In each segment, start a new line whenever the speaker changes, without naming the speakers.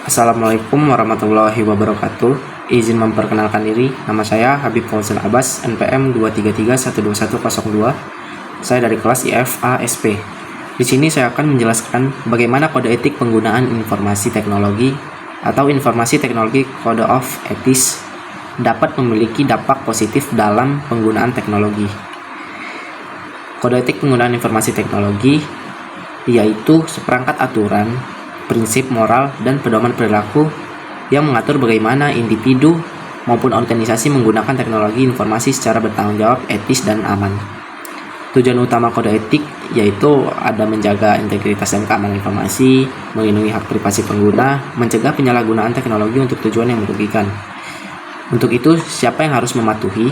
Assalamualaikum warahmatullahi wabarakatuh. Izin memperkenalkan diri, nama saya Habib Fauzan Abbas, NPM 233121002. Saya dari kelas IFA SP. Di sini saya akan menjelaskan bagaimana kode etik penggunaan informasi teknologi atau informasi teknologi Code of Ethics dapat memiliki dampak positif dalam penggunaan teknologi. Kode etik penggunaan informasi teknologi yaitu seperangkat aturan, prinsip moral, dan pedoman perilaku yang mengatur bagaimana individu maupun organisasi menggunakan teknologi informasi secara bertanggung jawab, etis, dan aman. Tujuan utama kode etik yaitu ada menjaga integritas dan keamanan informasi, melindungi hak privasi pengguna, mencegah penyalahgunaan teknologi untuk tujuan yang merugikan. Untuk itu, siapa yang harus mematuhi?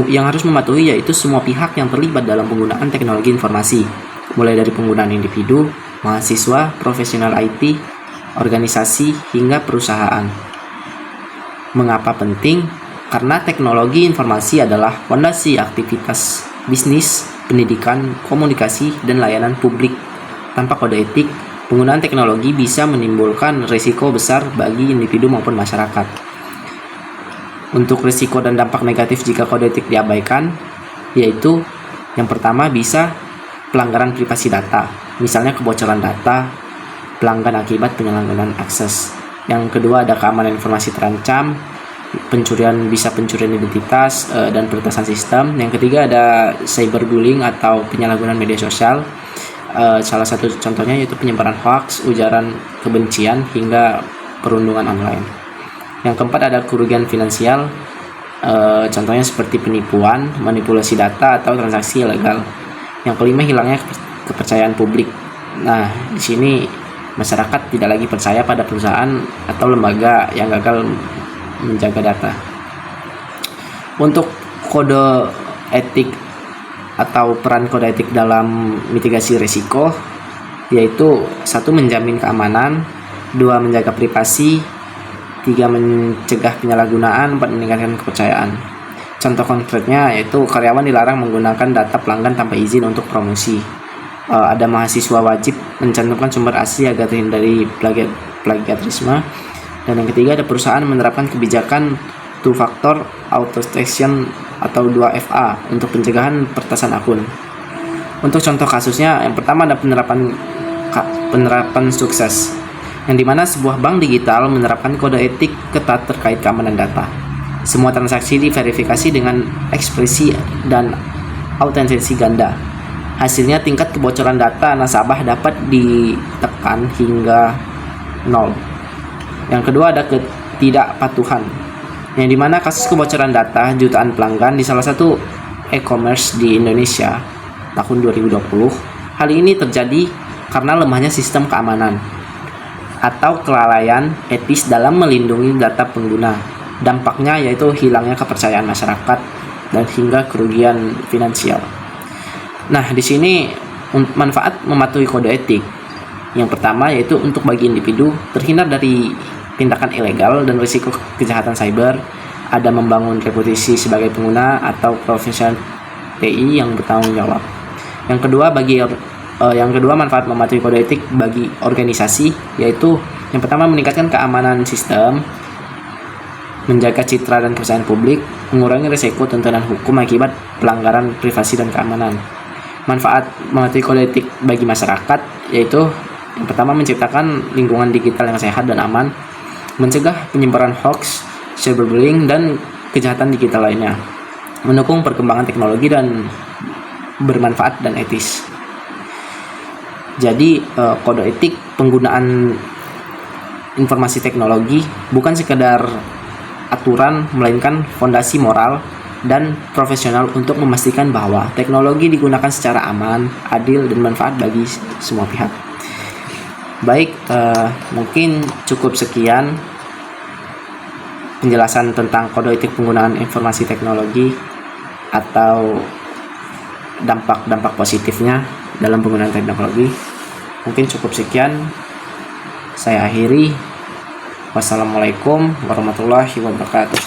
Yang harus mematuhi yaitu semua pihak yang terlibat dalam penggunaan teknologi informasi, mulai dari penggunaan individu, mahasiswa, profesional IT, organisasi, hingga perusahaan. Mengapa penting? Karena teknologi informasi adalah fondasi aktivitas bisnis, pendidikan, komunikasi, dan layanan publik. Tanpa kode etik, penggunaan teknologi bisa menimbulkan risiko besar bagi individu maupun masyarakat. Untuk risiko dan dampak negatif jika kode etik diabaikan, yaitu yang pertama bisa pelanggaran privasi data, misalnya kebocoran data pelanggan akibat penyalahgunaan akses. Yang kedua ada keamanan informasi terancam, pencurian identitas dan peretasan sistem. Yang ketiga ada cyberbullying atau penyalahgunaan media sosial. Salah satu contohnya yaitu penyebaran hoax, ujaran kebencian, hingga perundungan online. Yang keempat ada kerugian finansial, contohnya seperti penipuan, manipulasi data, atau transaksi ilegal. Yang kelima, hilangnya kepercayaan publik. Nah, di sini masyarakat tidak lagi percaya pada perusahaan atau lembaga yang gagal menjaga data. Untuk kode etik atau peran kode etik dalam mitigasi risiko, yaitu 1. Menjamin keamanan, 2. Menjaga privasi, 3. Mencegah penyalahgunaan, 4. Meningkatkan kepercayaan. Contoh konkretnya yaitu karyawan dilarang menggunakan data pelanggan tanpa izin untuk promosi. Ada mahasiswa wajib mencantumkan sumber asli agar terhindari plagiarisme. Dan yang ketiga ada perusahaan menerapkan kebijakan two factor authentication atau 2FA untuk pencegahan peretasan akun. Untuk contoh kasusnya, yang pertama ada penerapan sukses, yang dimana sebuah bank digital menerapkan kode etik ketat terkait keamanan data. Semua transaksi diverifikasi dengan ekspresi dan autentisasi ganda. Hasilnya tingkat kebocoran data nasabah dapat ditekan hingga 0. Yang kedua ada ketidakpatuhan, yang dimana kasus kebocoran data jutaan pelanggan di salah satu e-commerce di Indonesia tahun 2020. Hal ini terjadi karena lemahnya sistem keamanan atau kelalaian etis dalam melindungi data pengguna. Dampaknya yaitu hilangnya kepercayaan masyarakat dan hingga kerugian finansial. Nah, di sini manfaat mematuhi kode etik. Yang pertama yaitu untuk bagi individu terhindar dari tindakan ilegal dan risiko kejahatan cyber, ada membangun reputasi sebagai pengguna atau profesional TI yang bertanggung jawab. Yang kedua manfaat mematuhi kode etik bagi organisasi yaitu yang pertama meningkatkan keamanan sistem, menjaga citra dan kepercayaan publik, mengurangi risiko tuntutan hukum akibat pelanggaran privasi dan keamanan. Manfaat mematuhi kode etik bagi masyarakat yaitu yang pertama menciptakan lingkungan digital yang sehat dan aman, mencegah penyebaran hoax, cyberbullying, dan kejahatan digital lainnya, mendukung perkembangan teknologi dan bermanfaat dan etis. Jadi kode etik penggunaan informasi teknologi bukan sekedar aturan, melainkan fondasi moral dan profesional untuk memastikan bahwa teknologi digunakan secara aman, adil, dan manfaat bagi semua pihak. Baik, mungkin cukup sekian penjelasan tentang kode etik penggunaan informasi teknologi atau dampak-dampak positifnya dalam penggunaan teknologi. Mungkin cukup sekian, saya akhiri. Wassalamualaikum warahmatullahi wabarakatuh.